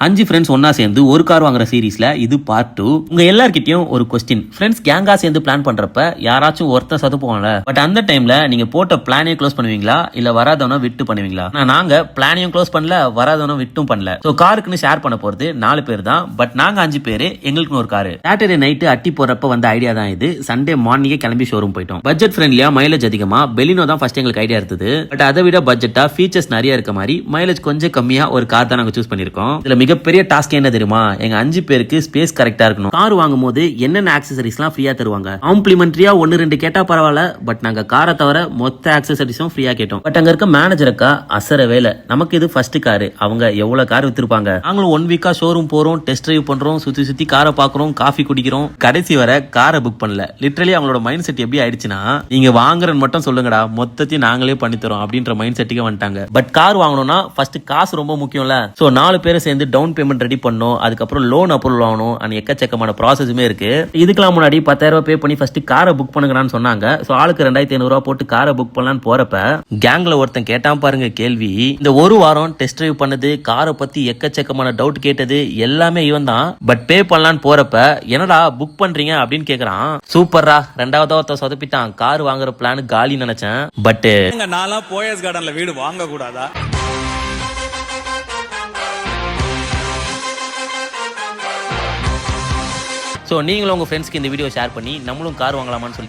5 friends ஒன்னா சேர்ந்து ஒரு கார் வாங்குற சீரீஸ்ல இது பார்ட் 2. உங்க எல்லார்கிட்டயும் ஒரு கொஸ்டின், ஃப்ரெண்ட்ஸ் கேங்கா சேர்ந்து பிளான் பண்றப்ப யாராச்சும் ஒருத்தர் சதுப்புவாங்கல, பட் அந்த டைம்ல நீங்க போட்ட பிளானையும் க்ளோஸ் பண்ணுவீங்களா இல்ல வராதவன விட்டு பண்ணுவீங்களா? நாங்க பிளானையும் க்ளோஸ் பண்ணல, வராதவன விட்டும் பண்ணல. சோ காருக்குன்னு ஷேர் பண்ண போறது 4 பேர் தான், பட் நாங்க 5 பேரு, எங்களுக்கு ஒரு காரு. சாட்டர்டே நைட்டு அட்டி போறப்ப வந்த ஐடியா தான் இது. சண்டே மார்னிங்கே கிளம்பி ஷோரூம் போயிட்டோம். பட்ஜெட் ஃப்ரெண்ட்லியா, மைலேஜ் அதிகமா, பெலினோ தான் ஃபர்ஸ்ட் எங்களுக்கு ஐடியா இருந்தது. பட் அதை விட பட்ஜெட்டா ஃபீச்சர்ஸ் நிறைய இருக்க மாதிரி மைலேஜ் கொஞ்சம் கம்மியா ஒரு கார் தான் நாங்க சூஸ் பண்ணிருக்கோம். இதுல மிகப்பெரிய டாஸ்க் என்ன தெரியுமா? எங்க 5 பேருக்கு ஸ்பேஸ் கரெக்டா இருக்கணும். கார் வாங்கும் போது என்னென்ன ஆக்சசரிஸ்லாம் ஃப்ரீயா தருவாங்க, காம்ப்ளிமெண்டரியா 1-2 கேட்டா பரவாயில்ல, பட் நாங்க காரை தவிர மொத்த ஆக்சசரிஸும் ஃப்ரீயா கேட்டோம். பட் அங்க இருக்க மேனேஜர் அக்கா அசரவே இல்ல. நமக்கு இது ஃபர்ஸ்ட் காரு, அவங்க எவ்வளவு கார் வித்திருப்பாங்க. நாங்களும் 1 வீக்கா ஷோரூம் போறோம், டெஸ்ட் டிரைவ் பண்றோம், சுத்தி சுத்தி காரை பாக்குறோம், காஃபி குடிக்கிறோம். கடைசி வரை காரை புக் பண்ணல. லிட்டரலி அவங்களோட மைண்ட் செட் எப்படி ஆயிடுச்சுன்னா, நீங்க வாங்குறன்னு மட்டும் சொல்லுங்கடா, மொத்தத்தையும் நாங்களே பண்ணி தரோம் அப்படின்ற மைண்ட் செட்டுக்கு வந்துட்டாங்க. பட் கார் வாங்கணும்னா ஃபர்ஸ்ட் காசு ரொம்ப முக்கியம்ல. சோ 4 பேரை சேர்ந்து டவுன் பேமெண்ட் ரெடி பண்ணோம், அதுக்கப்புறம் லோன் அப்ரூவல் ஆகணும், அந்த எக்கச்சக்கமான ப்ராசஸுமே இருக்கு. இதுக்கெல்லாம் முன்னாடி 10,000 ரூபாய் பே பண்ணி ஃபர்ஸ்ட் காரை புக் பண்ணுங்கன்னு சொன்னாங்க. சோ ஆளுக்கு 2,500 ரூபாய் போட்டு காரை புக் பண்ணலான்னு போறப்ப கேங்ல ஒருத்தன் கேட்டான் பாருங்க கேள்வி. இந்த ஒரு வாரம் டெஸ்ட் டிரைவ் பண்ணது, காரை பத்தி எக்கச்சக்கமான டவுட் கேட்டது எல்லாமே இவன் தான். பட் பே பண்ணலான்னு போறப்ப என்னடா புக் பண்றீங்க அப்படின்னு கேக்குறான். சூப்பர்ரா, 2வது ஒருத்தன் சொதப்பிட்டான். கார் வாங்குற பிளான் காலி நினைச்சேன். பட் நான்லாம் போயஸ் கார்டன்ல வீடு வாங்க கூடாதா? ஸோ நீங்களும் உங்கள் ஃப்ரெண்ட்ஸ்க்கு இந்த வீடியோ ஷேர் பண்ணி நம்மளும் கார் வாங்கலாமான்னு சொல்லி